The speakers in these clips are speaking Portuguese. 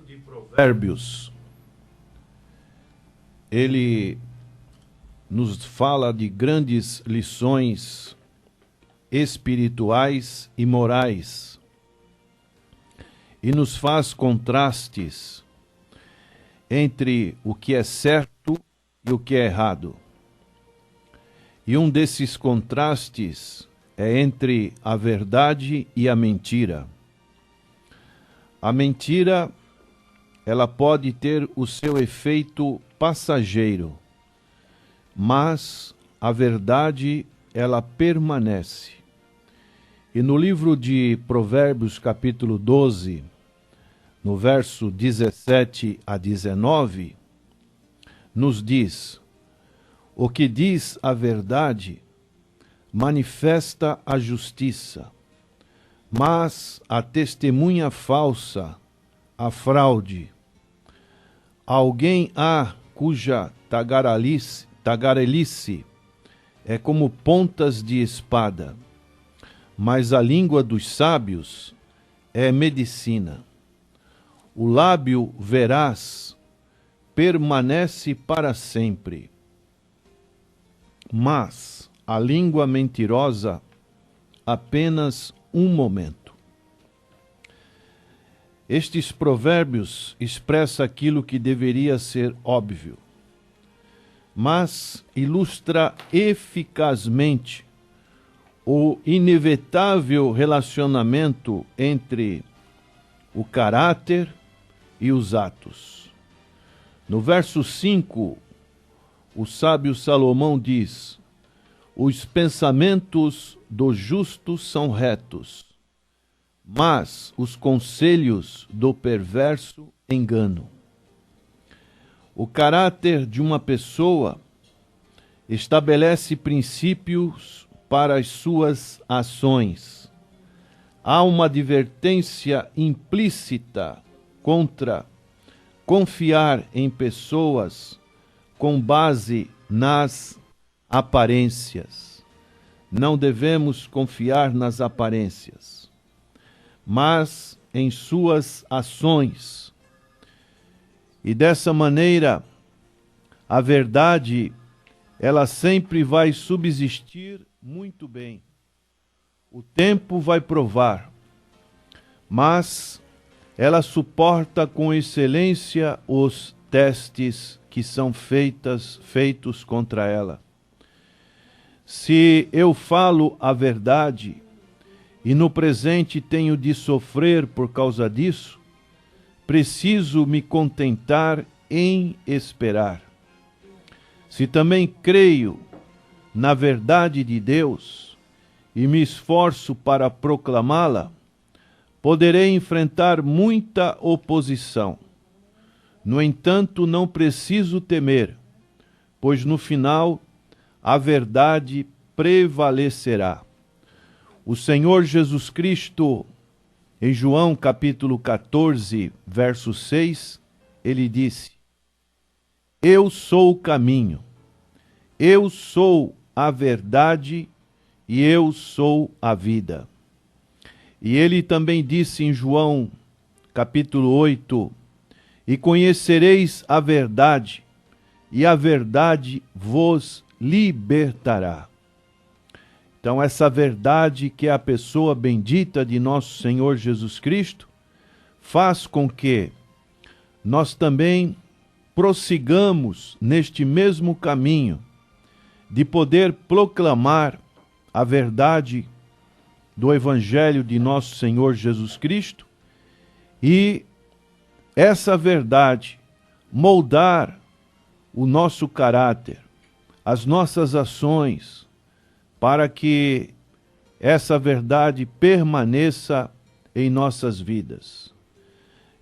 livro de Provérbios, ele nos fala de grandes lições espirituais e morais e nos faz contrastes entre o que é certo e o que é errado. E um desses contrastes é entre a verdade e a mentira. A mentira, ela pode ter o seu efeito passageiro, mas a verdade, ela permanece. E no livro de Provérbios, capítulo 12, no verso 17 a 19, nos diz: o que diz a verdade manifesta a justiça, mas a testemunha falsa, a fraude. Alguém há cuja tagarelice é como pontas de espada, mas a língua dos sábios é medicina. O lábio veraz permanece para sempre, mas a língua mentirosa apenas um momento. Estes provérbios expressam aquilo que deveria ser óbvio, mas ilustra eficazmente o inevitável relacionamento entre o caráter e os atos. No verso 5, o sábio Salomão diz: os pensamentos do justo são retos, mas os conselhos do perverso enganam. O caráter de uma pessoa estabelece princípios para as suas ações. Há uma advertência implícita contra confiar em pessoas com base nas aparências. Não devemos confiar nas aparências, mas em suas ações. E dessa maneira, a verdade, ela sempre vai subsistir muito bem. O tempo vai provar, mas ela suporta com excelência os testes que são feitos contra ela. Se eu falo a verdade e no presente tenho de sofrer por causa disso, preciso me contentar em esperar. Se também creio na verdade de Deus e me esforço para proclamá-la, poderei enfrentar muita oposição. No entanto, não preciso temer, pois no final a verdade prevalecerá. O Senhor Jesus Cristo, em João capítulo 14, verso 6, ele disse: eu sou o caminho, eu sou a verdade e eu sou a vida. E ele também disse em João capítulo 8, e conhecereis a verdade, e a verdade vos libertará. Então, essa verdade, que é a pessoa bendita de nosso Senhor Jesus Cristo, faz com que nós também prossigamos neste mesmo caminho de poder proclamar a verdade do Evangelho de nosso Senhor Jesus Cristo e essa verdade moldar o nosso caráter, as nossas ações, para que essa verdade permaneça em nossas vidas.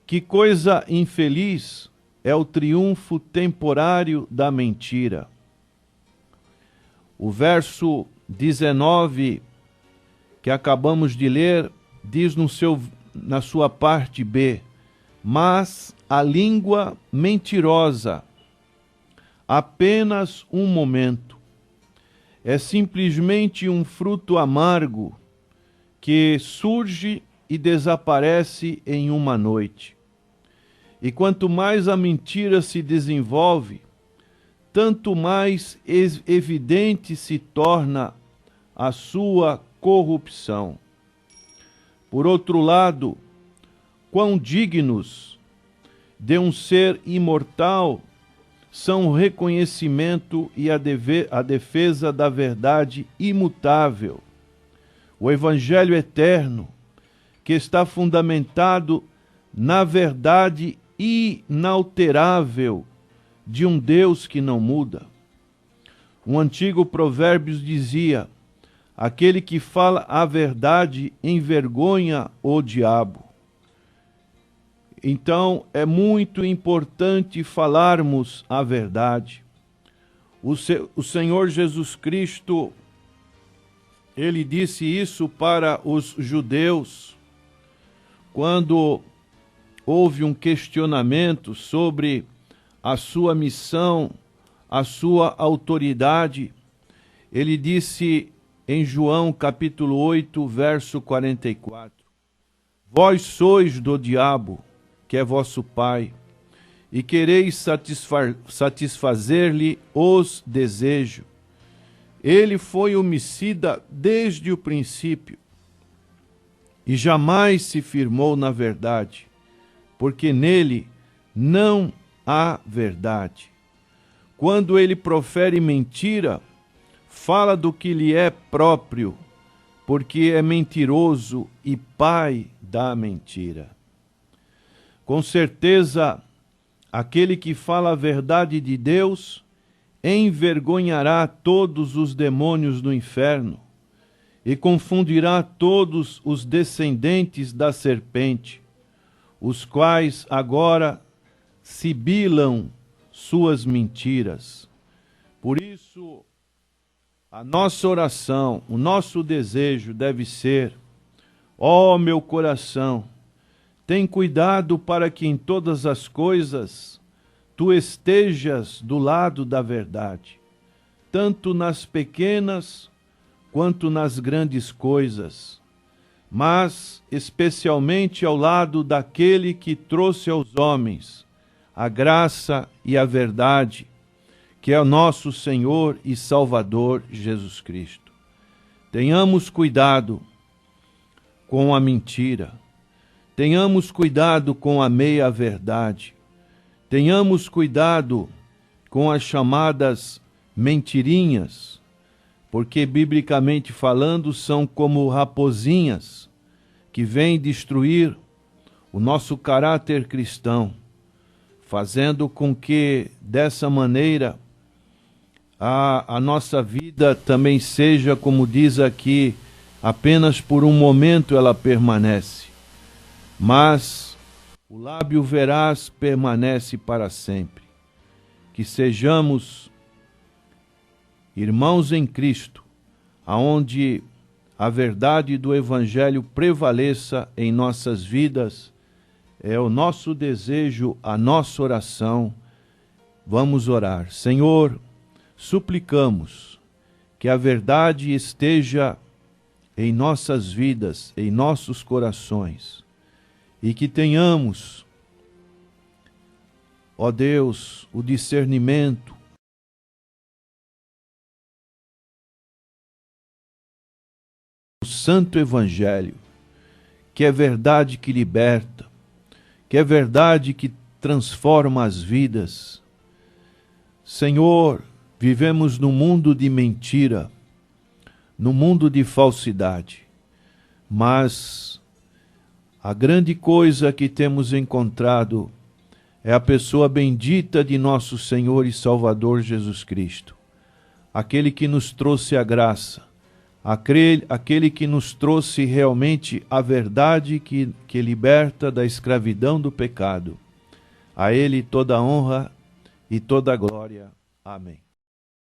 Que coisa infeliz é o triunfo temporário da mentira. O verso 19 que acabamos de ler diz na sua parte B: mas a língua mentirosa, apenas um momento, é simplesmente um fruto amargo que surge e desaparece em uma noite. E quanto mais a mentira se desenvolve, tanto mais evidente se torna a sua corrupção. Por outro lado, quão dignos de um ser imortal são o reconhecimento e a defesa da verdade imutável, o Evangelho eterno, que está fundamentado na verdade inalterável de um Deus que não muda. Um antigo provérbio dizia: aquele que fala a verdade envergonha o diabo. Então, é muito importante falarmos a verdade. O Senhor Jesus Cristo, ele disse isso para os judeus, quando houve um questionamento sobre a sua missão, a sua autoridade. Ele disse em João capítulo 8, verso 44, vós sois do diabo, que é vosso pai, e quereis satisfazer-lhe os desejos. Ele foi homicida desde o princípio, e jamais se firmou na verdade, porque nele não há verdade. Quando ele profere mentira, fala do que lhe é próprio, porque é mentiroso e pai da mentira. Com certeza, aquele que fala a verdade de Deus envergonhará todos os demônios do inferno e confundirá todos os descendentes da serpente, os quais agora sibilam suas mentiras. Por isso, a nossa oração, o nosso desejo deve ser: ó meu coração, tem cuidado para que em todas as coisas tu estejas do lado da verdade, tanto nas pequenas quanto nas grandes coisas, mas especialmente ao lado daquele que trouxe aos homens a graça e a verdade, que é o nosso Senhor e Salvador Jesus Cristo. Tenhamos cuidado com a mentira, tenhamos cuidado com a meia-verdade, tenhamos cuidado com as chamadas mentirinhas, porque, biblicamente falando, são como raposinhas que vêm destruir o nosso caráter cristão, fazendo com que, dessa maneira, a nossa vida também seja, como diz aqui, apenas por um momento ela permanece, mas o lábio veraz permanece para sempre. Que sejamos irmãos em Cristo, aonde a verdade do Evangelho prevaleça em nossas vidas. É o nosso desejo, a nossa oração. Vamos orar. Senhor, suplicamos que a verdade esteja em nossas vidas, em nossos corações, e que tenhamos, ó Deus, o discernimento, o Santo Evangelho, que é verdade que liberta, que é verdade que transforma as vidas. Senhor, vivemos num mundo de mentira, num mundo de falsidade, mas a grande coisa que temos encontrado é a pessoa bendita de nosso Senhor e Salvador Jesus Cristo, aquele que nos trouxe a graça, aquele que nos trouxe realmente a verdade que liberta da escravidão do pecado. A Ele toda a honra e toda a glória. Amém.